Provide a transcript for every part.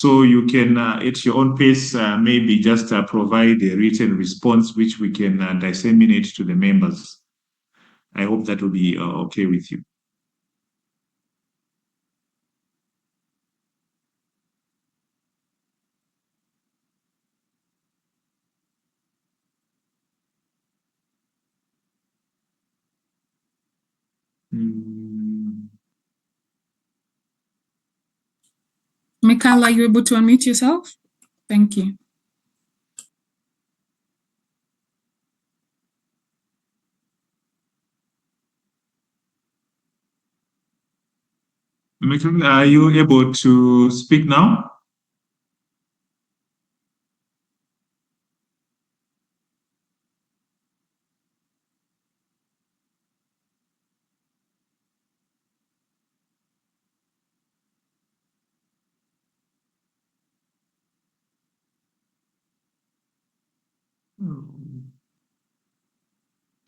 So you can, at your own pace, maybe just provide a written response which we can disseminate to the members. I hope that will be okay with you. Michael, are you able to unmute yourself? Thank you. Michael, are you able to speak now?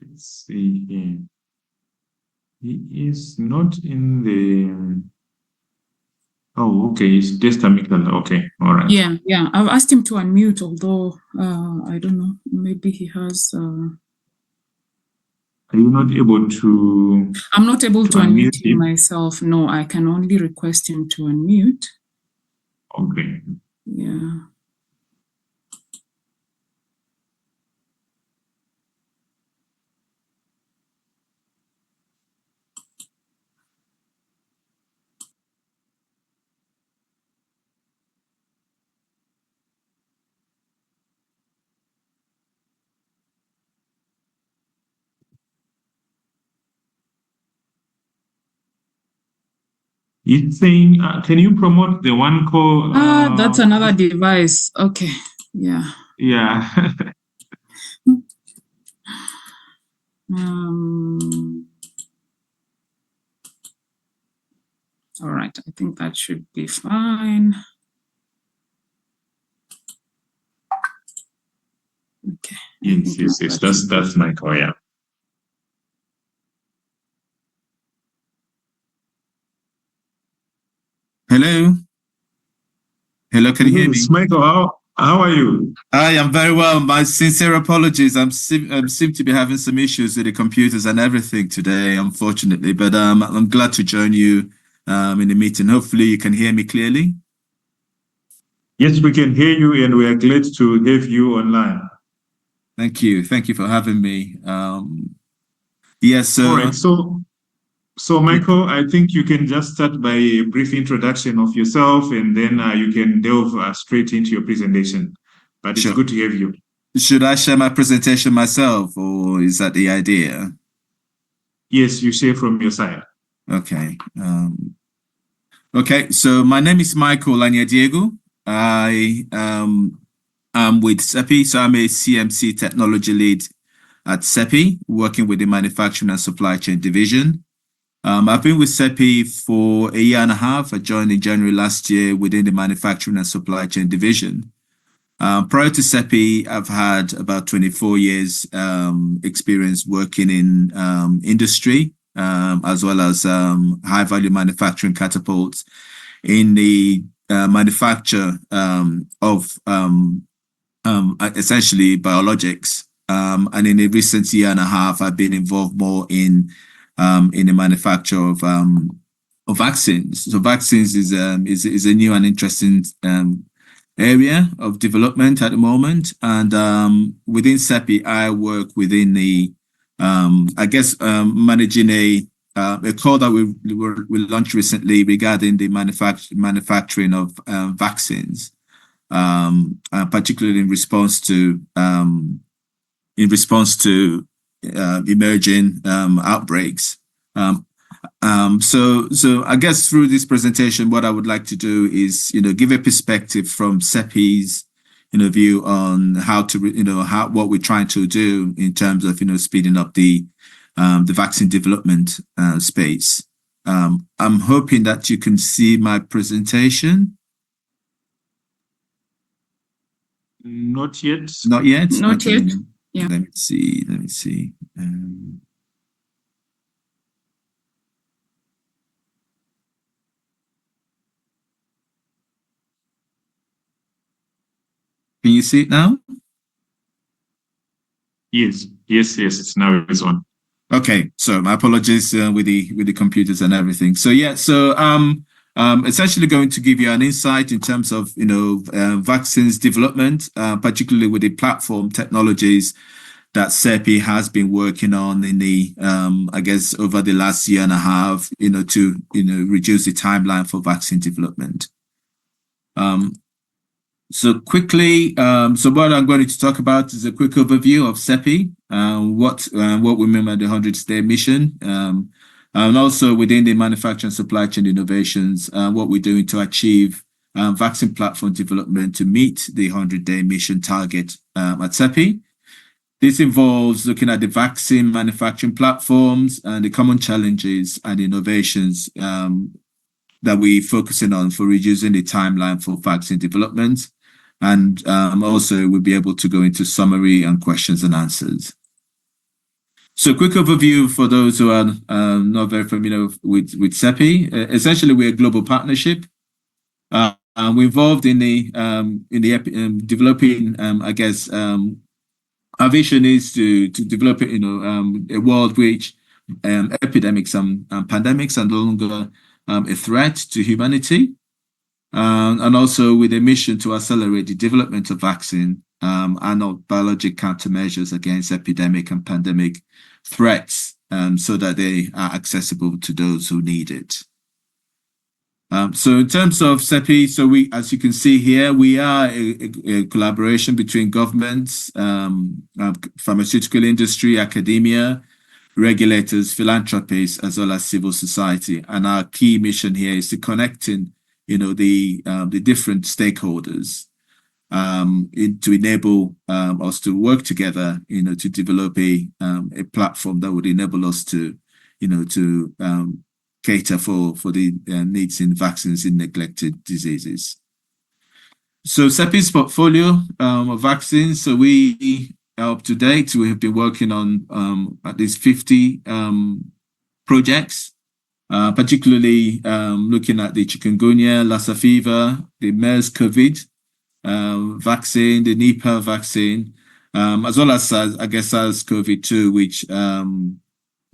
Let's see here. He is not in the. Oh, okay. It's just a Michael. Okay, all right. Yeah. I've asked him to unmute, although I don't know. Maybe he has. Are you not able to? I'm not able to unmute him him? myself. No, I can only request him to unmute. Okay. Yeah. It's saying, can you promote the one call? That's another device. Okay. Yeah. Yeah. All right. I think that should be fine. Okay. Yes. That's my call. Yeah. Hello, can you hear me? Michael, how are you? I am very well. My sincere apologies. I seem to be having some issues with the computers and everything today, unfortunately. But I'm glad to join you in the meeting. Hopefully, you can hear me clearly. Yes, we can hear you, and we are glad to have you online. Thank you for having me. Yes. All right. So Michael, I think you can just start by a brief introduction of yourself, and then you can delve straight into your presentation. But it's good to have you. Should I share my presentation myself, or is that the idea? Yes, you share from your side. Okay. Okay. So my name is Michael Diego. I am with CEPI, so I'm a CMC technology lead at CEPI, working with the manufacturing and supply chain division. I've been with CEPI for a year and a half. I joined in January last year within the manufacturing and supply chain division. Prior to CEPI, I've had about 24 years experience working in industry, as well as high value manufacturing catapults in the manufacture of essentially biologics. And in a recent year and a half, I've been involved more in the manufacture of vaccines. So vaccines is a new and interesting area of development at the moment. And within CEPI, I work within the managing a call that we launched recently regarding the manufacturing of vaccines. Particularly in response to emerging outbreaks. So I guess through this presentation, what I would like to do is give a perspective from CEPI's view on how to what we're trying to do in terms of speeding up the vaccine development space. I'm hoping that you can see my presentation. Not yet. Not yet. Yeah. Let me see. Can you see it now? Yes, it's now it's on. Okay, so my apologies with the computers and everything. So yeah, so essentially going to give you an insight in terms of vaccines development, particularly with the platform technologies that CEPI has been working on in the I guess over the last year and a half, to reduce the timeline for vaccine development. So quickly, so what I'm going to talk about is a quick overview of CEPI, what we mean by the 100-day mission, and also within the manufacturing supply chain innovations, what we're doing to achieve vaccine platform development to meet the 100-day mission target at CEPI. This involves looking at the vaccine manufacturing platforms and the common challenges and innovations that we're focusing on for reducing the timeline for vaccine development. And also we'll be able to go into summary and questions and answers. So quick overview for those who are not very familiar with CEPI. Essentially, we're a global partnership. We're involved in the developing, our vision is to develop, a world which epidemics and pandemics are no longer a threat to humanity. And also with a mission to accelerate the development of vaccine and of biologic countermeasures against epidemic and pandemic threats so that they are accessible to those who need it. So in terms of CEPI, so we, as you can see here, we are a collaboration between governments, pharmaceutical industry, academia, regulators, philanthropists, as well as civil society. And our key mission here is to connecting the different stakeholders to enable us to work together, to develop a platform that would enable us to, cater for the needs in vaccines in neglected diseases. So CEPI's portfolio of vaccines, so we are up to date. We have been working on at least 50 projects. Particularly looking at the chikungunya, Lassa fever, the MERS-COVID vaccine, the Nipah vaccine, as well as I guess SARS-CoV-2, which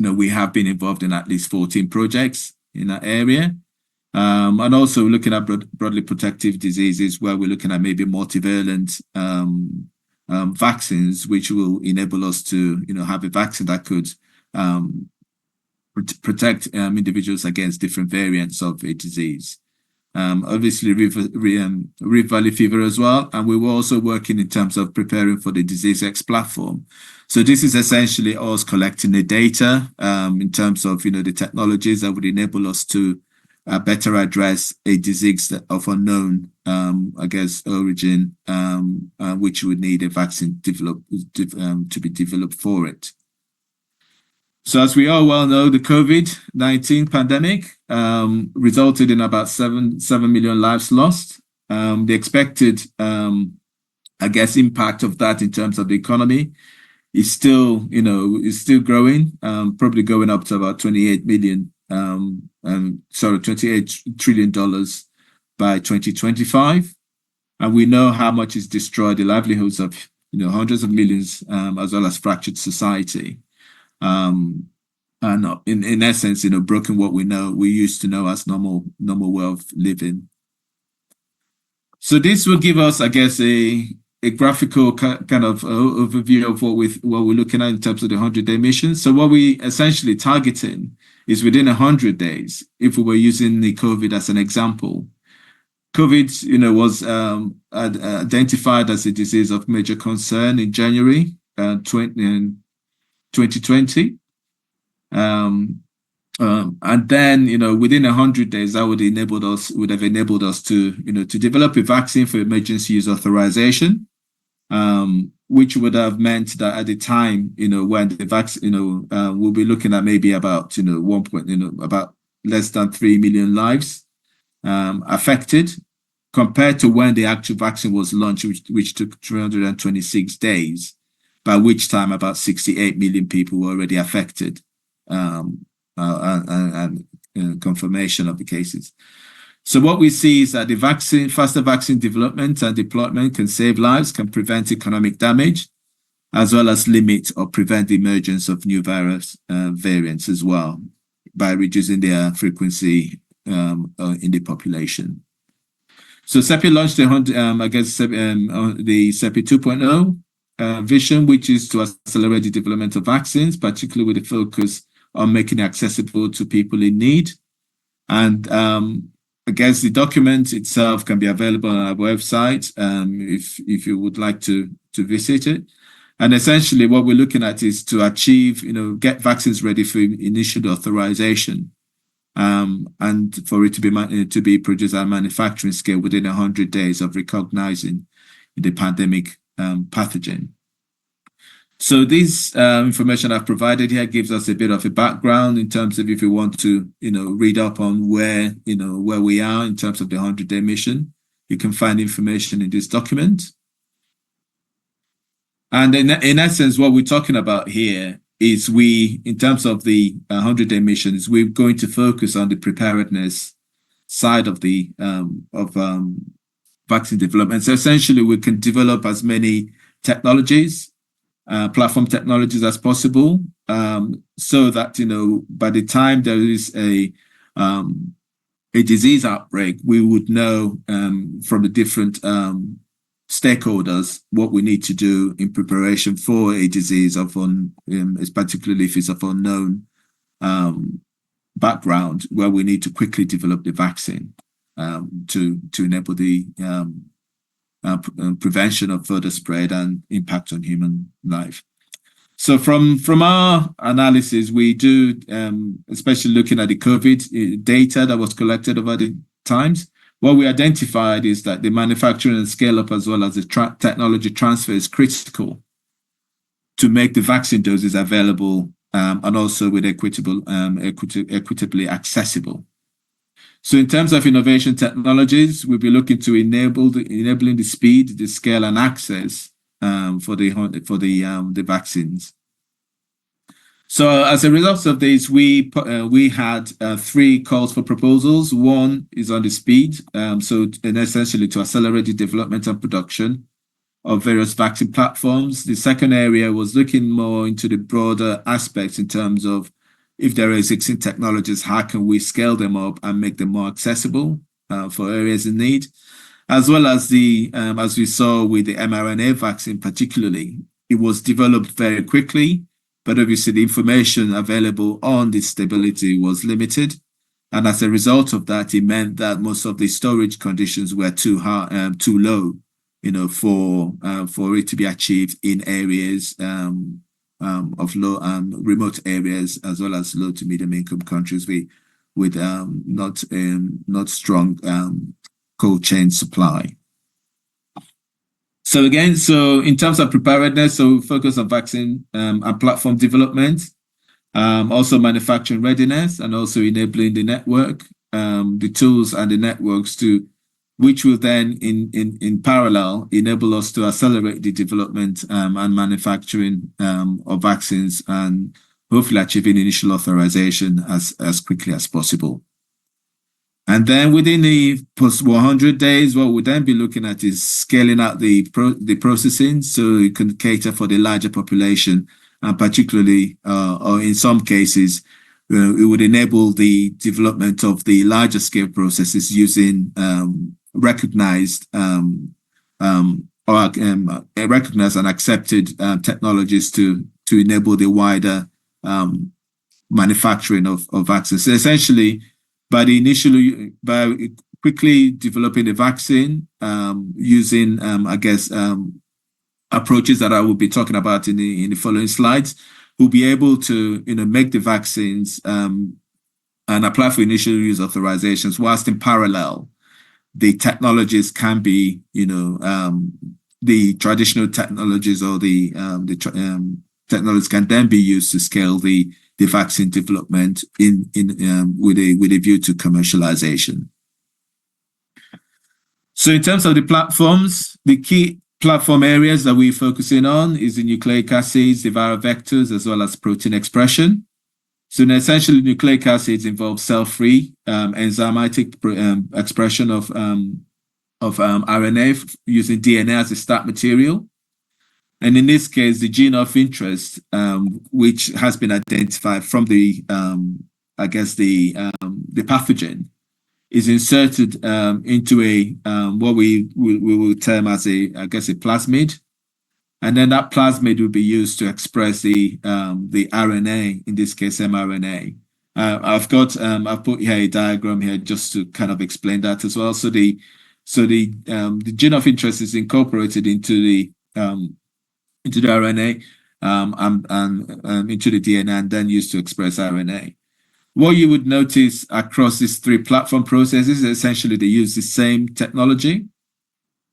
we have been involved in at least 14 projects in that area, and also looking at broadly protective diseases, where we're looking at maybe multivalent vaccines, which will enable us to have a vaccine that could protect individuals against different variants of a disease. Obviously, Rift Valley fever as well. And we were also working in terms of preparing for the Disease X platform. So this is essentially us collecting the data in terms of the technologies that would enable us to better address a disease of unknown, origin, which would need a vaccine to be developed for it. So as we all well know, the COVID-19 pandemic resulted in about 7 million lives lost. The expected, impact of that in terms of the economy is still, growing, probably going up to about $28 trillion by 2025. And we know how much is destroyed the livelihoods of, hundreds of millions, as well as fractured society. And in essence, broken what we used to know as normal way of living. So this will give us, I guess, a graphical kind of overview of what we're looking at in terms of the 100-day mission. So what we essentially targeting is within 100 days, if we were using the COVID as an example. COVID, was identified as a disease of major concern in January 2020. And then, within 100 days, that would have enabled us to, to develop a vaccine for emergency use authorization, which would have meant that at the time, when the vaccine, we'll be looking at maybe about, about less than 3 million lives affected, compared to when the actual vaccine was launched, which took 326 days, by which time about 68 million people were already affected. And confirmation of the cases. So what we see is that faster vaccine development and deployment can save lives, can prevent economic damage, as well as limit or prevent the emergence of new virus variants as well by reducing their frequency in the population. So CEPI launched the CEPI 2.0 vision, which is to accelerate the development of vaccines, particularly with a focus on making it accessible to people in need. And I guess the document itself can be available on our website if you would like to visit it. And essentially what we're looking at is to achieve, get vaccines ready for initial authorization. And for it to be produced at manufacturing scale within 100 days of recognizing the pandemic pathogen. So this information I've provided here gives us a bit of a background in terms of if you want to, read up on where we are in terms of the 100-day mission. You can find information in this document. And in essence, what we're talking about here is in terms of the 100-day missions, we're going to focus on the preparedness side of the vaccine development. So essentially, we can develop as many technologies, platform technologies as possible, so that by the time there is a disease outbreak, we would know from the different stakeholders what we need to do in preparation for a disease particularly if it's of unknown background, where we need to quickly develop the vaccine to enable the prevention of further spread and impact on human life. So from our analysis, we do, especially looking at the COVID data that was collected over the times, what we identified is that the manufacturing and scale-up as well as the technology transfer is critical to make the vaccine doses available and also with equitably accessible. So in terms of innovation technologies, we'll be looking to enabling the speed, the scale, and access for the vaccines. So as a result of this, we had 3 calls for proposals. One is on the speed, and essentially to accelerate the development and production of various vaccine platforms. The second area was looking more into the broader aspects in terms of if there are existing technologies, how can we scale them up and make them more accessible for areas in need, as well as as we saw with the mRNA vaccine particularly, it was developed very quickly, but obviously the information available on the stability was limited. And as a result of that, it meant that most of the storage conditions were too low, for it to be achieved in areas of low remote areas, as well as low to medium income countries with not strong cold chain supply. So again, in terms of preparedness, so focus on vaccine and platform development, also manufacturing readiness, and also enabling the network, the tools and the networks which will then in parallel enable us to accelerate the development and manufacturing of vaccines and hopefully achieving initial authorization as quickly as possible. And then within the post 100 days, what we'll then be looking at is scaling out the processing so it can cater for the larger population, and particularly, or in some cases, it would enable the development of the larger scale processes using recognized recognized and accepted technologies to enable the wider manufacturing of vaccines. So essentially, by quickly developing the vaccine, using approaches that I will be talking about in the following slides, we'll be able to make the vaccines and apply for initial use authorizations, whilst in parallel the technologies can be the traditional technologies or the technologies can then be used to scale the vaccine development with a view to commercialization. So in terms of the platforms, the key platform areas that we're focusing on is the nucleic acids, the viral vectors, as well as protein expression. So essentially, nucleic acids involve cell-free enzymatic expression of RNA using DNA as a start material. And in this case, the gene of interest, which has been identified from the pathogen, is inserted into a what we will term as a plasmid, and then that plasmid will be used to express the RNA, in this case mRNA. I've put here a diagram here just to kind of explain that as well. So the gene of interest is incorporated into the RNA and into the DNA, and then used to express RNA. What you would notice across these three platform processes is essentially they use the same technology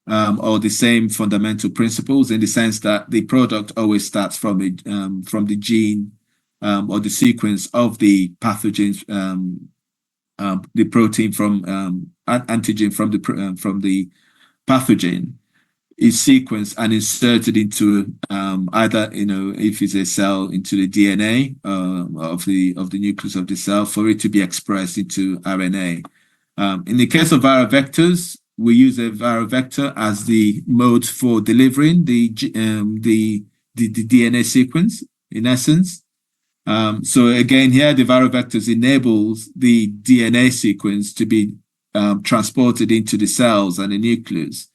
or the same fundamental principles, in the sense that the product always starts from the gene or the sequence of the pathogens, the protein from antigen from the pathogen is sequenced and inserted into either, if it's a cell, into the DNA of the nucleus of the cell, for it to be expressed into RNA. In the case of viral vectors, we use a viral vector as the mode for delivering the DNA sequence, in essence. So again, here the viral vectors enables the DNA sequence to be transported into the cells and the nucleus,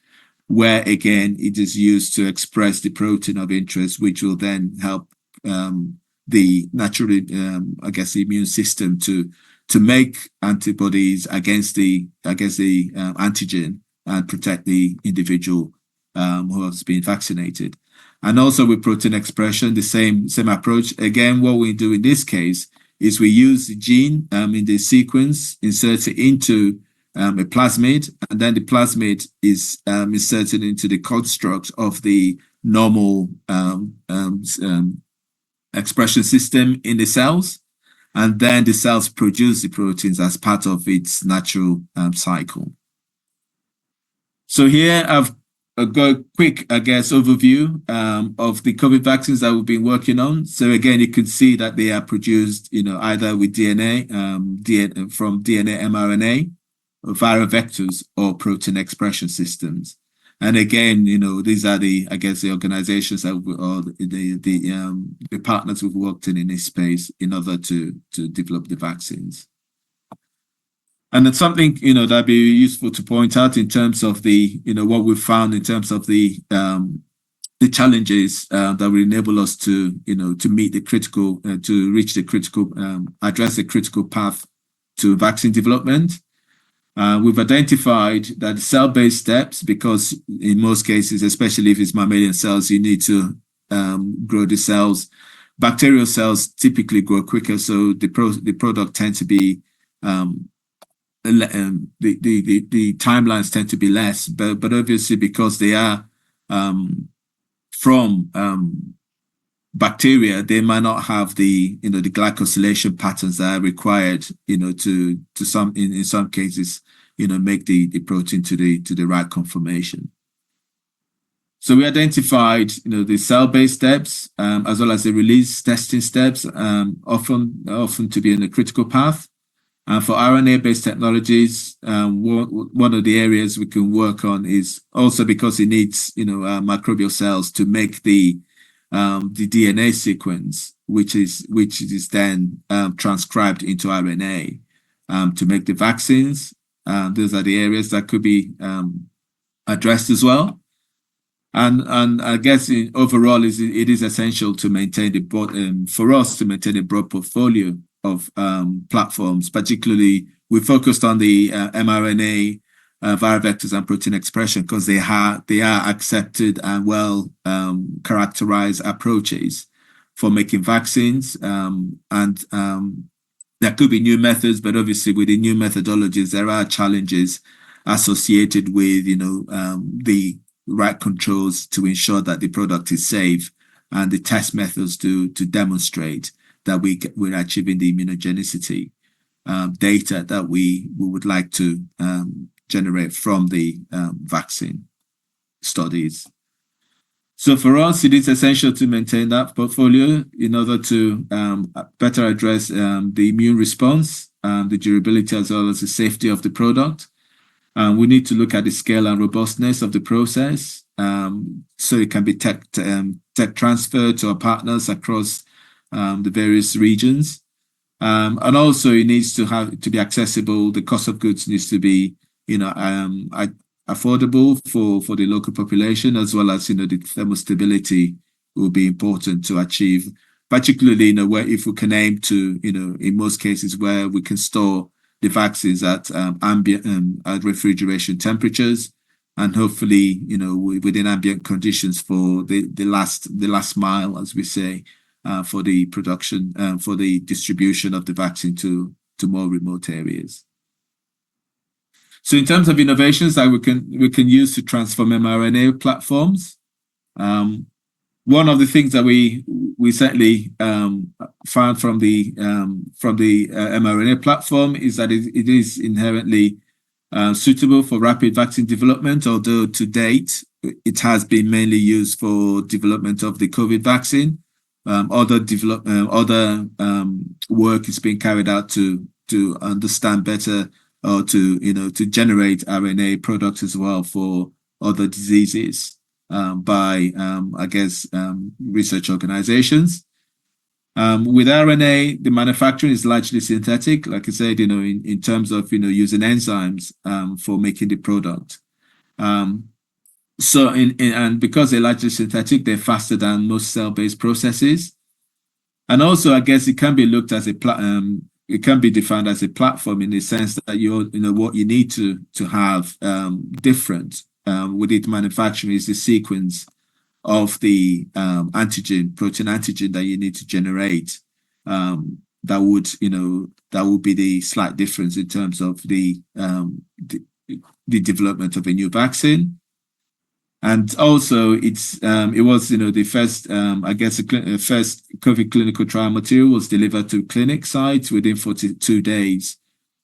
where again it is used to express the protein of interest, which will then help the natural, immune system to make antibodies against the antigen and protect the individual who has been vaccinated. And also with protein expression, the same approach. Again, what we do in this case is we use the gene in the sequence, insert it into a plasmid, and then the plasmid is inserted into the construct of the normal expression system in the cells, and then the cells produce the proteins as part of its natural cycle. So here I've got a quick, overview of the COVID vaccines that we've been working on. So again, you can see that they are produced, either with DNA, from DNA mRNA, viral vectors, or protein expression systems. And again, these are the organizations that or the partners we've worked in this space in order to develop the vaccines. And it's something, that'd be useful to point out in terms of the, what we've found in terms of the challenges that will enable us to, to meet the critical, to reach the critical, address the critical path to vaccine development. We've identified that cell-based steps, because in most cases, especially if it's mammalian cells, you need to grow the cells. Bacterial cells typically grow quicker, so the product tends to be the timelines tend to be less, but obviously because they are from bacteria, they might not have the the glycosylation patterns that are required to some in some cases make the protein to the right conformation. So we identified the cell-based steps as well as the release testing steps, often to be in the critical path. And for RNA-based technologies, one of the areas we can work on is also because it needs microbial cells to make the DNA sequence, which is then transcribed into RNA to make the vaccines. Those are the areas that could be addressed as well. And I guess overall, it is essential to maintain for us to maintain a broad portfolio of platforms. Particularly, we focused on the mRNA, viral vectors, and protein expression because they are accepted and well characterized approaches for making vaccines. And there could be new methods, but obviously with the new methodologies, there are challenges associated with the right controls to ensure that the product is safe, and the test methods to demonstrate that we're achieving the immunogenicity data that we would like to generate from the vaccine studies. So for us, it is essential to maintain that portfolio in order to better address the immune response, the durability, as well as the safety of the product. We need to look at the scale and robustness of the process, so it can be tech transferred to our partners across the various regions. And also it needs to be accessible. The cost of goods needs to be, affordable for the local population, as well as, the thermostability will be important to achieve, particularly, where if we can aim to, in most cases where we can store the vaccines at ambient at refrigeration temperatures, and hopefully, within ambient conditions for the last mile, as we say, for the production, for the distribution of the vaccine to more remote areas. So in terms of innovations that we can use to transform mRNA platforms, one of the things that we certainly found from the mRNA platform is that it is inherently suitable for rapid vaccine development, although to date it has been mainly used for development of the COVID vaccine. Other work is being carried out to understand better, or to generate RNA products as well for other diseases by research organizations. With RNA, the manufacturing is largely synthetic, like I said, in terms of using enzymes for making the product. So and because they're largely synthetic, they're faster than most cell-based processes. And also, I guess it can be looked as it can be defined as a platform in the sense that what you need to have different with it manufacturing is the sequence of the protein antigen that you need to generate. That would be the slight difference in terms of the development of a new vaccine. And also, it was the first first COVID clinical trial material was delivered to clinic sites within 42 days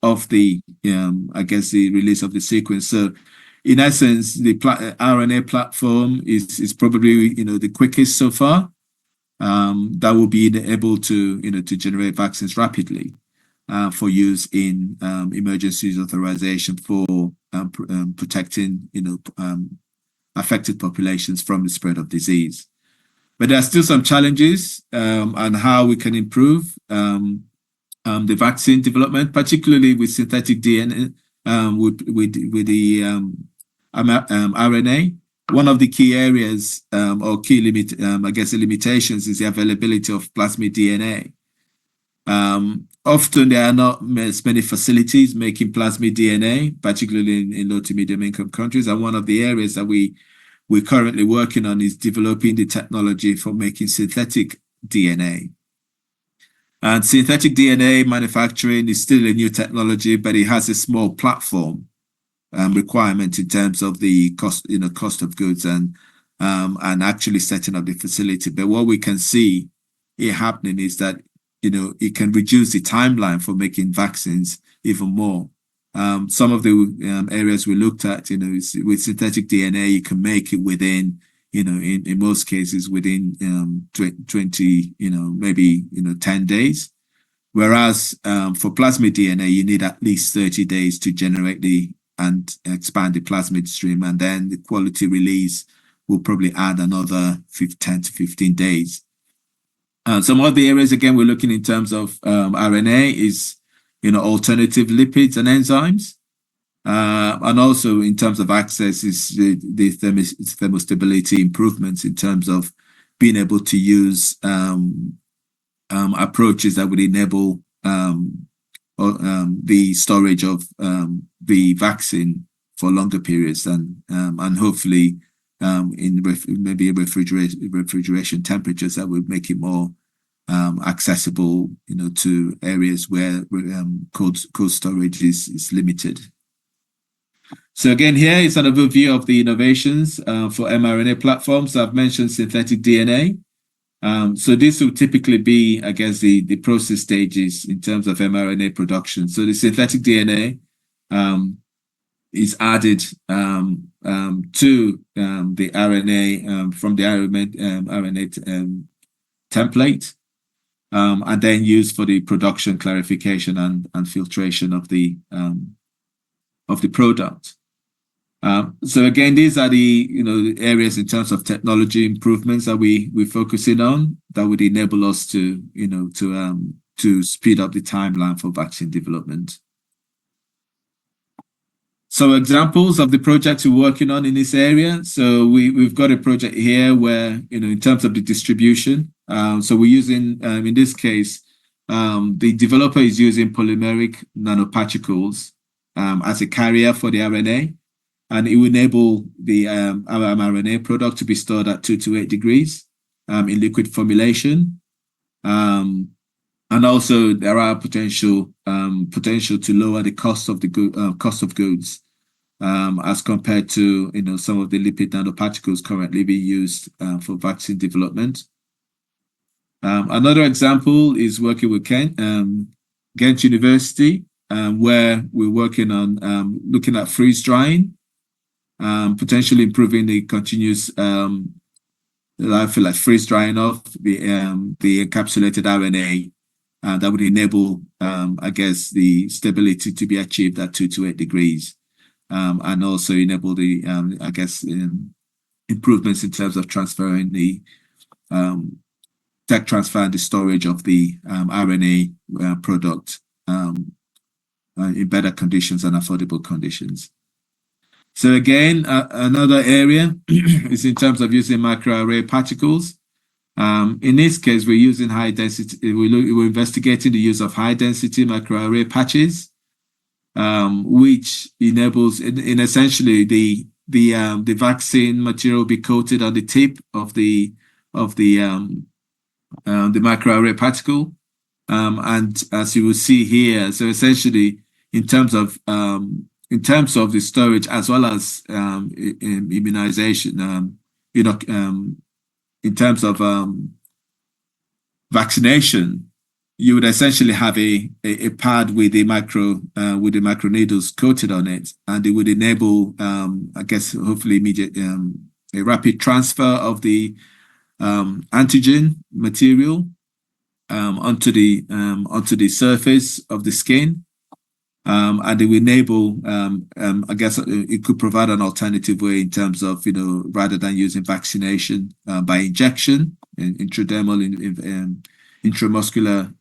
of the the release of the sequence. So, in essence, the RNA platform is probably the quickest so far. That will be able to to generate vaccines rapidly for use in emergency use authorization for protecting affected populations from the spread of disease. But there are still some challenges on how we can improve the vaccine development, particularly with synthetic DNA, with the RNA. One of the key areas or key limitations is the availability of plasmid DNA. Often there are not as many facilities making plasmid DNA, particularly in low to medium income countries. And one of the areas that we're currently working on is developing the technology for making synthetic DNA. And synthetic DNA manufacturing is still a new technology, but it has a small platform requirement in terms of the cost, cost of goods and actually setting up the facility. But what we can see here happening is that it can reduce the timeline for making vaccines even more. Some of the areas we looked at, is with synthetic DNA, you can make it within, in most cases within 20, maybe 10 days. Whereas for plasmid DNA, you need at least 30 days to generate and expand the plasmid stream, and then the quality release will probably add another 10 to 15 days. Some of the areas, again, we're looking in terms of RNA is, alternative lipids and enzymes. And also in terms of access is the thermostability improvements in terms of being able to use approaches that would enable the storage of the vaccine for longer periods and hopefully in maybe refrigeration temperatures that would make it more accessible, to areas where cold storage is limited. So again, here is an overview of the innovations for mRNA platforms. I've mentioned synthetic DNA. So this will typically be, I guess, the process stages in terms of mRNA production. So the synthetic DNA is added to the RNA from the RNA template, and then used for the production, clarification, and filtration of the product. So again, these are the areas in terms of technology improvements that we're focusing on that would enable us to to speed up the timeline for vaccine development. So examples of the projects we're working on in this area. So we've got a project here where in terms of the distribution. So we're using in this case the developer is using polymeric nanoparticles as a carrier for the RNA. And it will enable the mRNA product to be stored at 2 to 8 degrees in liquid formulation. And also there are potential to lower the cost of the cost of goods as compared to some of the lipid nanoparticles currently being used for vaccine development. Another example is working with Ghent University, where we're working on looking at freeze drying. Potentially improving the continuous freeze drying of the encapsulated RNA that would enable, I guess, the stability to be achieved at 2 to 8 degrees, and also enable the, I guess, improvements in terms of transferring the tech transfer and the storage of the RNA product in better conditions and affordable conditions. So again, another area is in terms of using microarray particles. In this case, we're using high density. We're investigating the use of high density microarray patches, which enables, in essentially the vaccine material be coated on the tip of the microarray particle, and as you will see here, so essentially in terms of the storage as well as immunization, in terms of vaccination, you would essentially have a pad with the microneedles coated on it, and it would enable, I guess, hopefully immediate a rapid transfer of the antigen material onto the surface of the skin. And it will enable, I guess, it could provide an alternative way in terms of, rather than using vaccination by injection, intradermal, intramuscular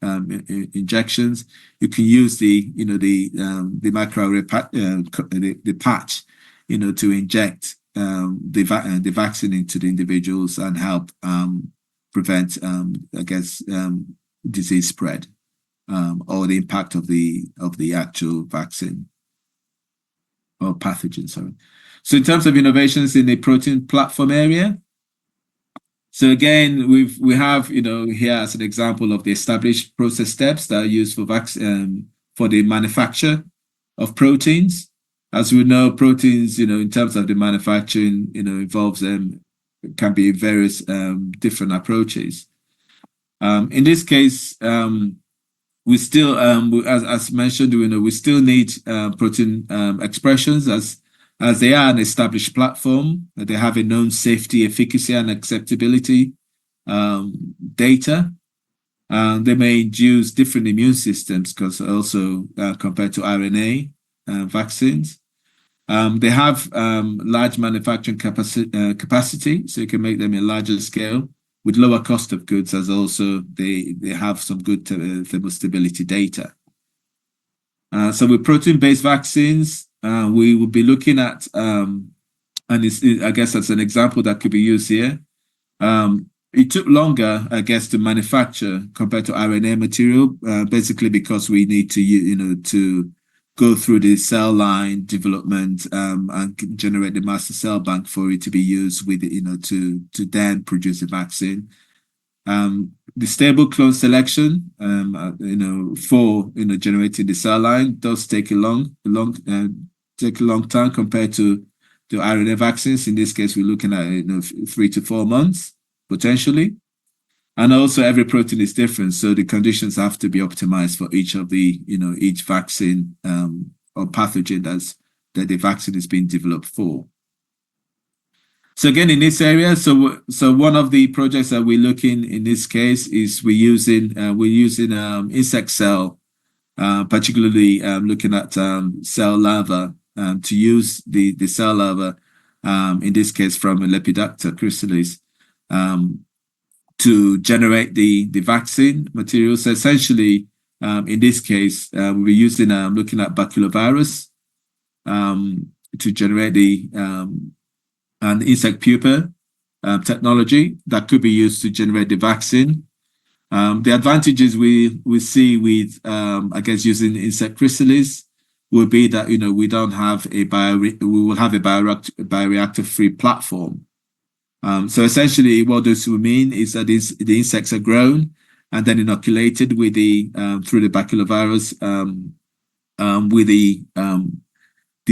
injections, you can use the microarray the patch, to inject the vaccine into the individuals and help prevent, I guess, disease spread. Or the impact of the actual vaccine or pathogen, sorry. So in terms of innovations in the protein platform area, so again, we have here as an example of the established process steps that are used for the manufacture of proteins. As we know, proteins, in terms of the manufacturing, involves can be various different approaches. In this case, we still, as mentioned, we still need protein expressions as they are an established platform. They have a known safety, efficacy, and acceptability data. They may induce different immune systems because also compared to RNA vaccines. They have large manufacturing capacity, so you can make them in larger scale with lower cost of goods, as also they have some good thermostability data. So with protein-based vaccines, we will be looking at, and I guess that's an example that could be used here. It took longer, I guess, to manufacture compared to RNA material, basically because we need to, to go through the cell line development and generate the master cell bank for it to be used with, to then produce a vaccine. The stable clone selection, for generating the cell line does take a long time compared to the RNA vaccines. In this case, we're looking at 3 to 4 months potentially. And also every protein is different, so the conditions have to be optimized for each of the, each vaccine or pathogen the vaccine is being developed for. So again, in this area, so one of the projects that we're looking in this case is we're using insect cell, particularly looking at cell larvae, to use the cell larvae, in this case from a Lepidoptera chrysalis, to generate the vaccine material. So essentially, in this case, we're using looking at baculovirus to generate the an insect pupa technology that could be used to generate the vaccine. The advantages we see with, I guess, using insect chrysalis will be that, you know, we don't have we will have a bioreactor-free platform. So essentially, what this will mean is that the insects are grown and then inoculated with through the baculovirus with the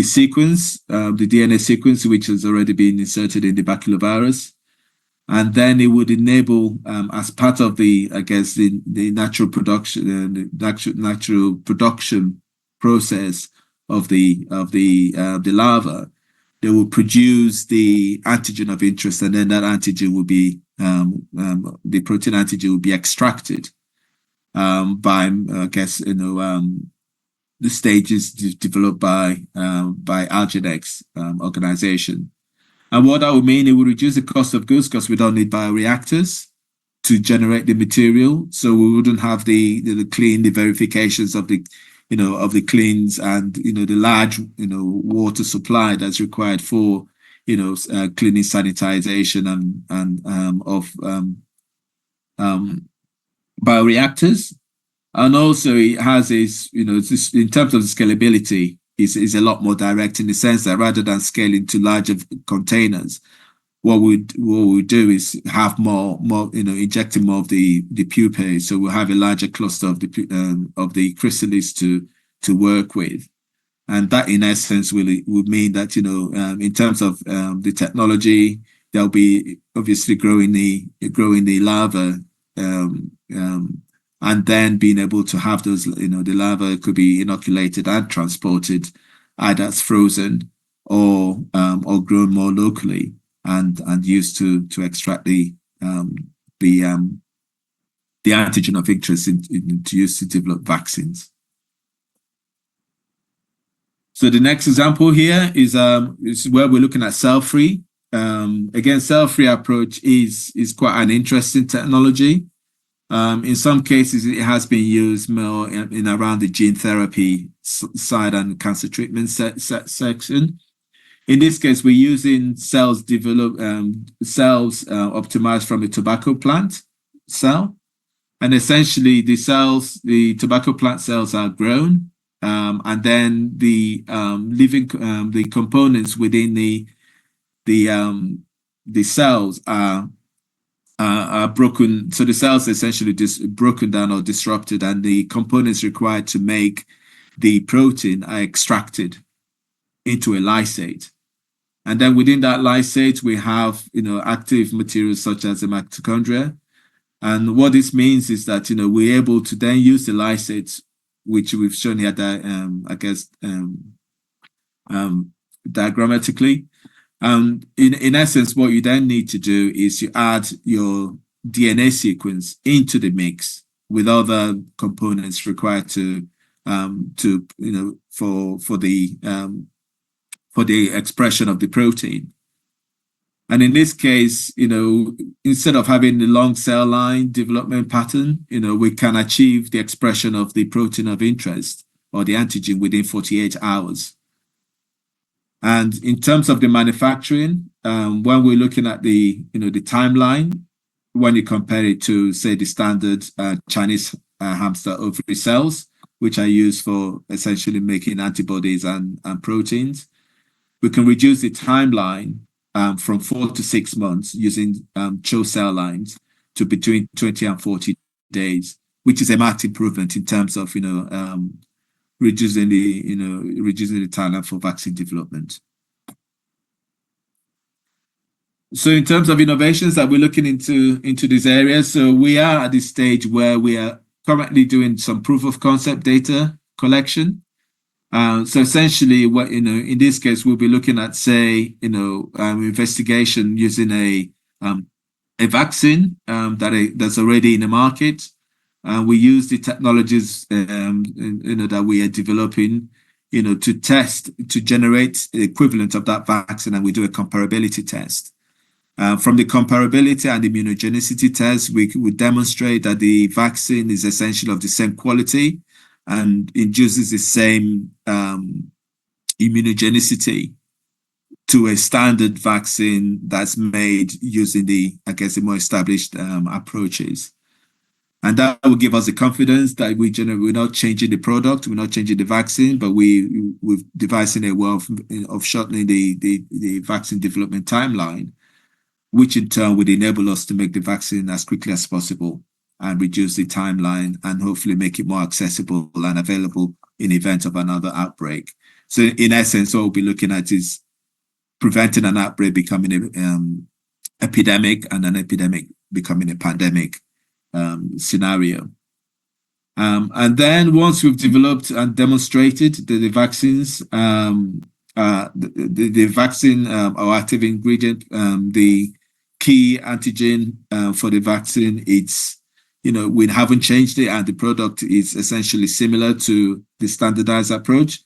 sequence, the DNA sequence, which has already been inserted in the baculovirus. And then it would enable, as part of the, I guess, the natural production, natural production process of the larva, they will produce the antigen of interest, and then that antigen will be the protein antigen will be extracted by, I guess, you know, the stages developed by Algenex organization. And what that would mean, it will reduce the cost of goods because we don't need bioreactors to generate the material. So we wouldn't have the verifications of the, you know, of the cleans and, you know, the large, you know, water supply that's required for, you know, cleaning, sanitization and of bioreactors. And also it has this, you know, this, in terms of scalability, is a lot more direct in the sense that rather than scaling to larger containers, what we do is have more, you know, injecting more of the pupae. So we'll have a larger cluster of the chrysalis to work with. And that, in essence, would mean that, you know, in terms of the technology, there'll be obviously growing the larva, and then being able to have those, you know, the larva could be inoculated and transported either as frozen or grown more locally and used to extract the antigen of interest to use to develop vaccines. So the next example here is where we're looking at cell-free. Again, cell-free approach is quite an interesting technology. In some cases, it has been used more in around the gene therapy side and cancer treatment section. In this case, we're using cells optimized from a tobacco plant cell, and essentially the tobacco plant cells are grown, and then the the components within the cells are broken. So the cells are essentially broken down or disrupted, and the components required to make the protein are extracted into a lysate. And then within that lysate, we have, you know, active materials such as the mitochondria. And what this means is that, you know, we're able to then use the lysates, which we've shown here, I guess, diagrammatically. And in essence, what you then need to do is you add your DNA sequence into the mix with other components required to you know, for the expression of the protein. And in this case, you know, instead of having the long cell line development pattern, you know, we can achieve the expression of the protein of interest or the antigen within 48 hours. And in terms of the manufacturing, when we're looking at the, you know, the timeline, when you compare it to, say, the standard Chinese hamster ovary cells, which are used for essentially making antibodies and proteins, we can reduce the timeline from 4 to 6 months using CHO cell lines to between 20 and 40 days, which is a marked improvement in terms of, you know, reducing the timeline for vaccine development. So in terms of innovations that we're looking into these areas, so we are at this stage where we are currently doing some proof of concept data collection. So essentially, what in this case, we'll be looking at, say, investigation using a vaccine that's already in the market. We use the technologies that we are developing, to test to generate the equivalent of that vaccine, and we do a comparability test. From the comparability and immunogenicity test, we demonstrate that the vaccine is essentially of the same quality and induces the same immunogenicity to a standard vaccine that's made using the more established approaches. And that will give us the confidence that we're not changing the product, we're not changing the vaccine, but we're devising a way of shortening the vaccine development timeline, which in turn would enable us to make the vaccine as quickly as possible and reduce the timeline and hopefully make it more accessible and available in event of another outbreak. So in essence, what we'll be looking at is preventing an outbreak becoming an epidemic and an epidemic becoming a pandemic scenario. And then once we've developed and demonstrated the vaccines, the vaccine or active ingredient, the key antigen for the vaccine, it's, we haven't changed it and the product is essentially similar to the standardized approach.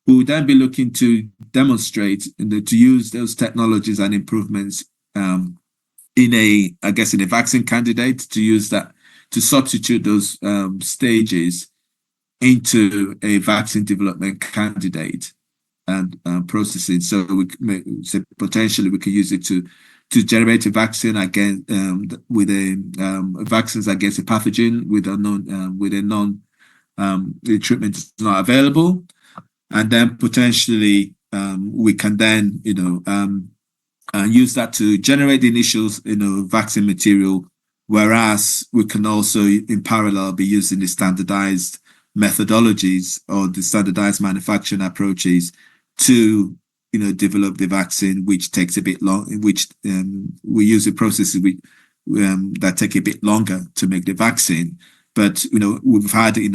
We would then be looking to demonstrate to use those technologies and improvements in a vaccine candidate, to use that to substitute those stages into a vaccine development candidate and processing. So potentially we could use it to generate a vaccine against vaccines against a pathogen with a the treatment is not available, and then potentially we can then use that to generate the initial vaccine material, whereas we can also in parallel be using the standardized methodologies or the standardized manufacturing approaches to develop the vaccine, which takes a bit long, which we use the processes that take a bit longer to make the vaccine. But we've had we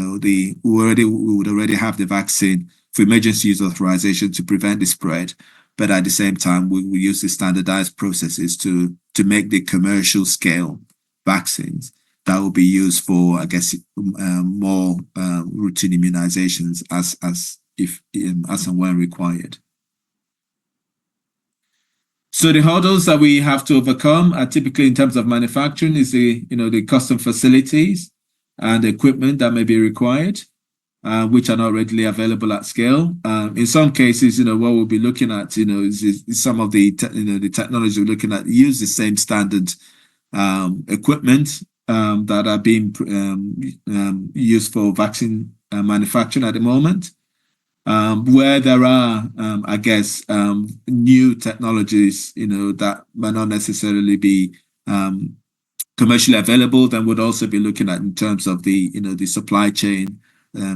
would already have the vaccine for emergency use authorization to prevent the spread, but at the same time we use the standardized processes to make the commercial scale vaccines that will be used for more routine immunizations as and when required. So the hurdles that we have to overcome are typically in terms of manufacturing is the custom facilities and equipment that may be required, which are not readily available at scale. In some cases, what we'll be looking at, is some of the technology we're looking at use the same standard equipment that are being used for vaccine manufacturing at the moment. Where there are, new technologies, that might not necessarily be commercially available, then would also be looking at in terms of the supply chain,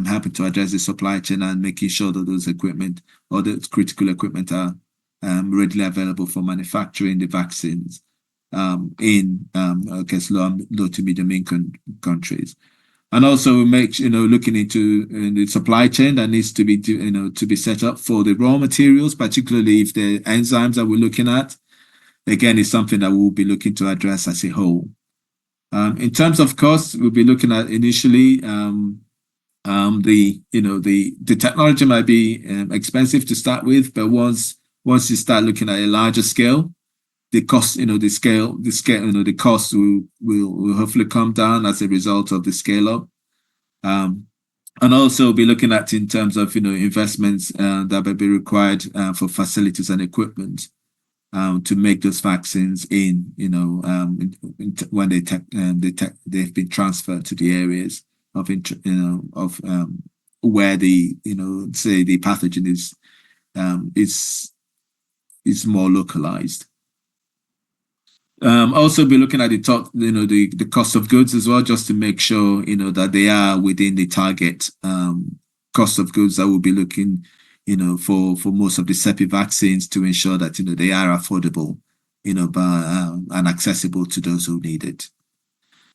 helping to address the supply chain and making sure that those equipment or the critical equipment are readily available for manufacturing the vaccines in low to medium income countries. And also looking into the supply chain that needs to be to be set up for the raw materials, particularly if the enzymes that we're looking at, again, is something that we'll be looking to address as a whole. In terms of costs, we'll be looking at initially the technology might be expensive to start with, but once you start looking at a larger scale, the cost, the cost will hopefully come down as a result of the scale up. And also be looking at in terms of investments that may be required for facilities and equipment to make those vaccines when they've been transferred to the areas of where the say the pathogen is more localized. Also be looking at the cost of goods as well, just to make sure that they are within the target cost of goods that we'll be looking for most of the CEPI vaccines, to ensure that they are affordable and accessible to those who need it.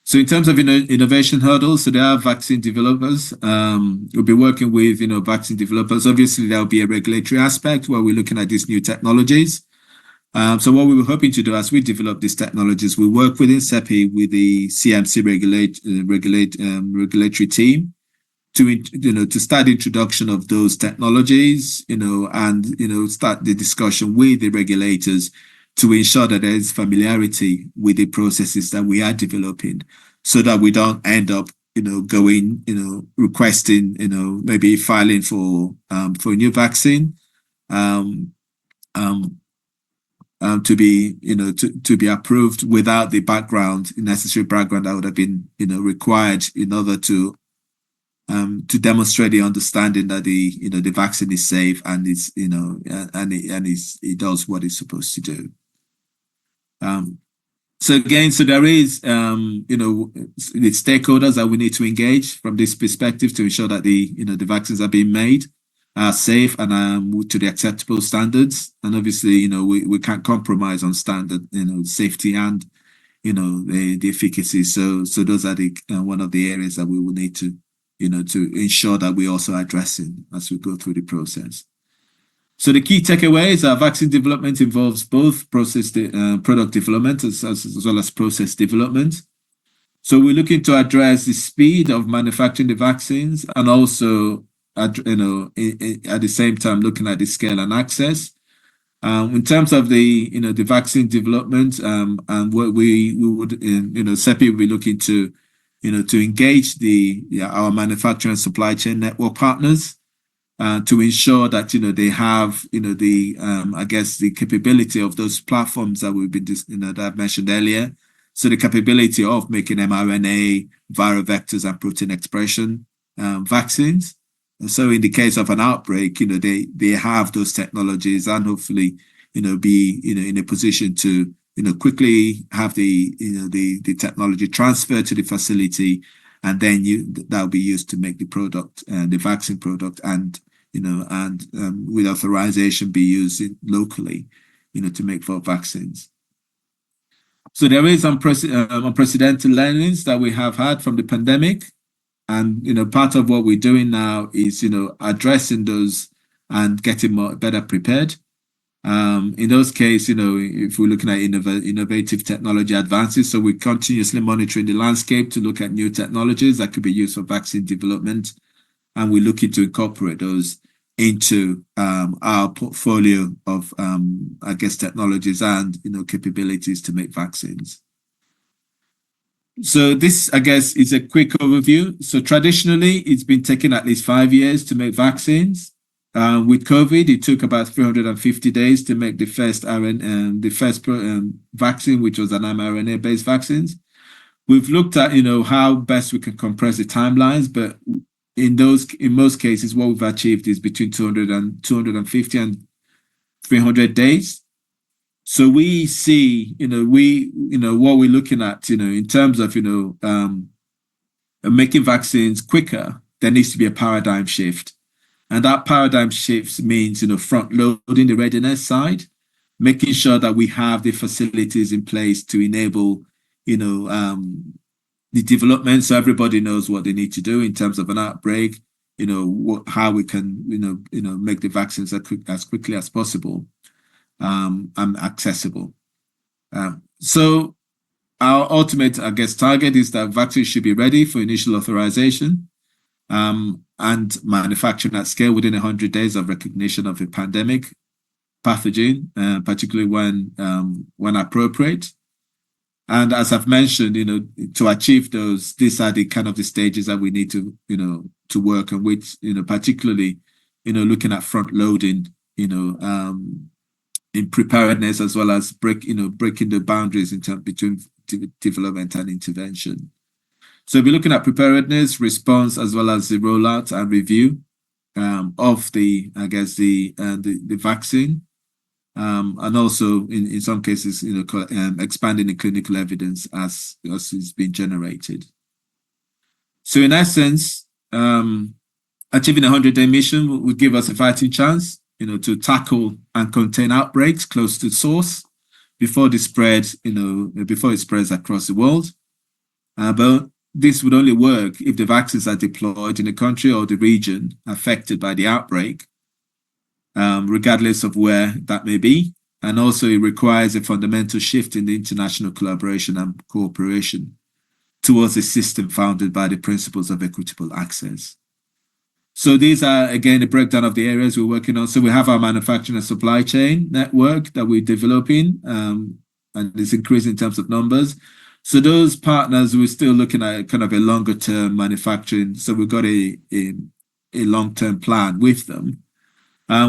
So in terms of innovation hurdles, so there are vaccine developers. We'll be working with vaccine developers. Obviously, there'll be a regulatory aspect where we're looking at these new technologies. So what we were hoping to do as we develop these technologies, we work within CEPI with the CMC regulatory team to start the introduction of those technologies, and start the discussion with the regulators to ensure that there is familiarity with the processes that we are developing, so that we don't end up going requesting maybe filing for a new vaccine to be to be approved without the necessary background that would have been required in order to demonstrate the understanding that the vaccine is safe and it's it does what it's supposed to do. So again, there is the stakeholders that we need to engage from this perspective to ensure that the vaccines are being made are safe and to the acceptable standards. And obviously, we can't compromise on standard safety and the efficacy. So those are the one of the areas that we will need to to ensure that we also addressing as we go through the process. So the key takeaways are vaccine development involves both product development as well as process development. So we're looking to address the speed of manufacturing the vaccines, and also at the same time looking at the scale and access. In terms of the the vaccine development, and what we would CEPI will be looking to to engage our manufacturing and supply chain network partners to ensure that they have the I guess the capability of those platforms that we've been that I've mentioned earlier. So the capability of making mRNA, viral vectors, and protein expression vaccines. And so in the case of an outbreak, they have those technologies, and hopefully be in a position to quickly have the technology transferred to the facility, and then that'll be used to make the product, the vaccine product, and with authorization be used locally to make for vaccines. So there is unprecedented learnings that we have had from the pandemic, and part of what we're doing now is addressing those and getting better prepared. In those cases, if we're looking at innovative technology advances, so we're continuously monitoring the landscape to look at new technologies that could be used for vaccine development, and we're looking to incorporate those into our portfolio of, I guess, technologies and capabilities to make vaccines. So this, I guess, is a quick overview. So traditionally, it's been taking at least 5 years to make vaccines. With COVID, it took about 350 days to make the first vaccine, which was an mRNA-based vaccines. We've looked at how best we can compress the timelines, but in most cases, what we've achieved is between 250 and 300 days. So we see what we're looking at in terms of making vaccines quicker. There needs to be a paradigm shift. And that paradigm shift means, front loading the readiness side, making sure that we have the facilities in place to enable, the development, so everybody knows what they need to do in terms of an outbreak, how we can, make the vaccines as quickly as possible, and accessible. So our ultimate, I guess, target is that vaccines should be ready for initial authorization, and manufacturing at scale within 100 days of recognition of a pandemic pathogen, particularly when appropriate. And as I've mentioned, to achieve those, these are the kind of the stages that we need to, to work on, which, particularly, looking at front loading, in preparedness, as well as breaking the boundaries between development and intervention. So we're looking at preparedness, response, as well as the rollout and review of the vaccine, and also in some cases, expanding the clinical evidence as is being generated. So in essence, achieving a 100-day mission would give us a fighting chance, to tackle and contain outbreaks close to source before it spreads across the world. But this would only work if the vaccines are deployed in the country or the region affected by the outbreak, regardless of where that may be. And also it requires a fundamental shift in the international collaboration and cooperation towards a system founded by the principles of equitable access. So these are, again, a breakdown of the areas we're working on. So we have our manufacturing and supply chain network that we're developing, and it's increasing in terms of numbers. So those partners, we're still looking at kind of a longer term manufacturing. So we've got a long-term plan with them.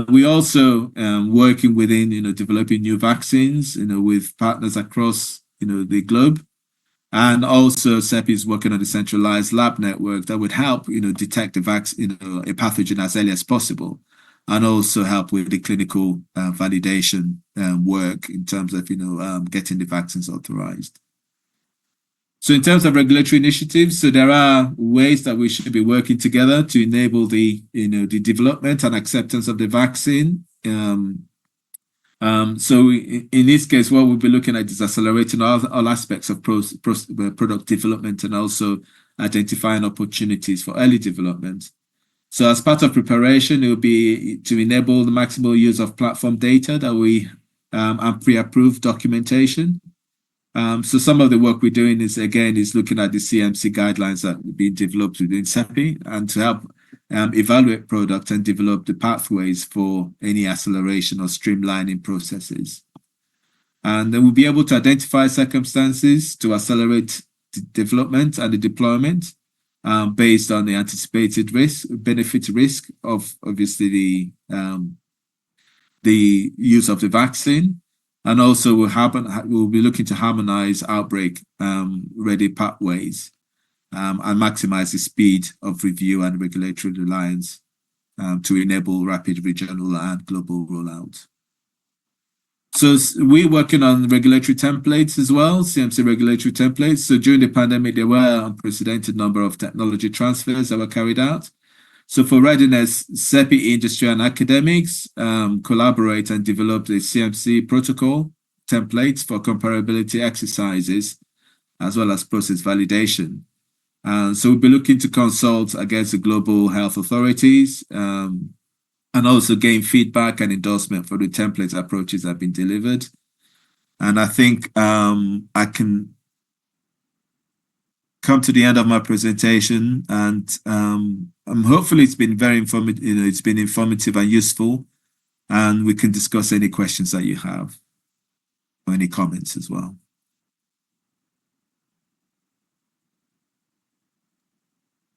We also working within, developing new vaccines, with partners across, the globe. And also CEPI is working on a centralized lab network that would help, detect the vaccine, a pathogen as early as possible, and also help with the clinical validation work in terms of, getting the vaccines authorized. So in terms of regulatory initiatives, so there are ways that we should be working together to enable the, the development and acceptance of the vaccine. So in this case, what we'll be looking at is accelerating all aspects of product development and also identifying opportunities for early development. So as part of preparation, it will be to enable the maximal use of platform data that we and pre-approved documentation. So some of the work we're doing is looking at the CMC guidelines that have been developed within CEPI and to help evaluate products and develop the pathways for any acceleration or streamlining processes. And then we'll be able to identify circumstances to accelerate the development and the deployment based on the anticipated benefit risk of obviously the use of the vaccine. And also we'll be looking to harmonize outbreak ready pathways and maximize the speed of review and regulatory reliance to enable rapid regional and global rollout. So we're working on regulatory templates as well, CMC regulatory templates. So during the pandemic, there were an unprecedented number of technology transfers that were carried out. So for readiness, CEPI industry and academics collaborate and develop the CMC protocol templates for comparability exercises, as well as process validation. So we'll be looking to consult against the global health authorities and also gain feedback and endorsement for the template approaches that have been delivered. And I think I can come to the end of my presentation, and hopefully it's been very informative. It's been informative and useful, and we can discuss any questions that you have or any comments as well.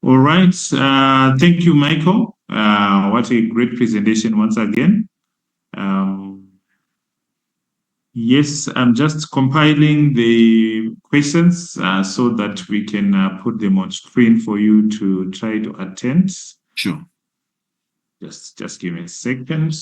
All right. Thank you, Michael. What a great presentation once again. Yes, I'm just compiling the questions so that we can put them on screen for you to try to attend. Sure. Just give me a second.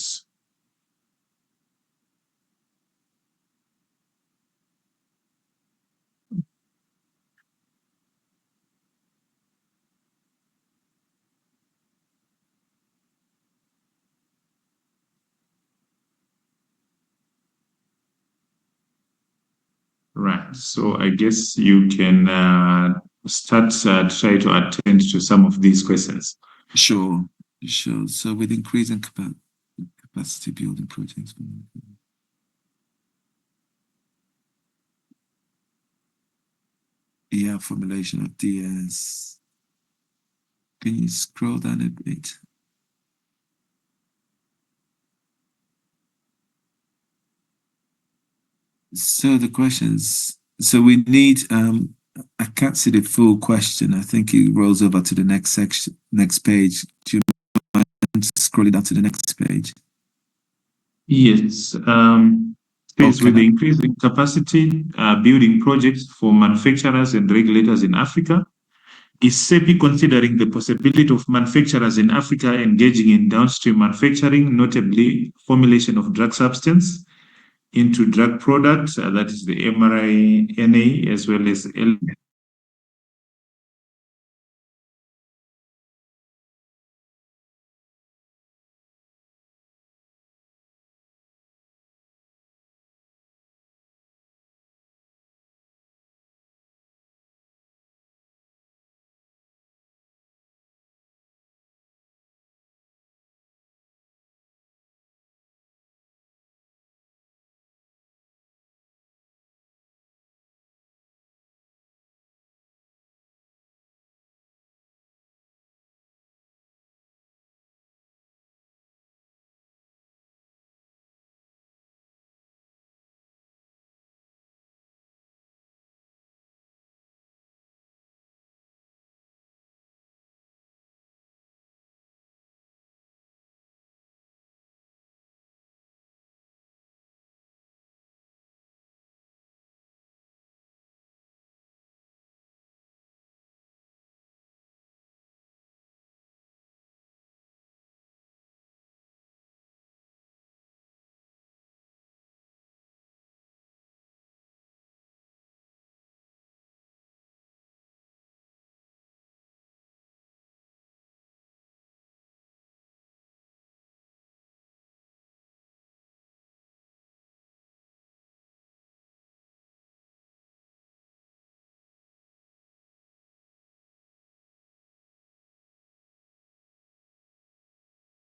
Right, so I guess you can start try to attend to some of these questions. Sure. So with increasing capacity building projects. Yeah, formulation of DS. Can you scroll down a bit? So the questions, so we need, I can't see the full question. I think it rolls over to the next section, next page. Do you mind scrolling down to the next page? Yes. With the increase in capacity building projects for manufacturers and regulators in Africa, is CEPI considering the possibility of manufacturers in Africa engaging in downstream manufacturing, notably formulation of drug substance into drug products, that is the mRNA, as well as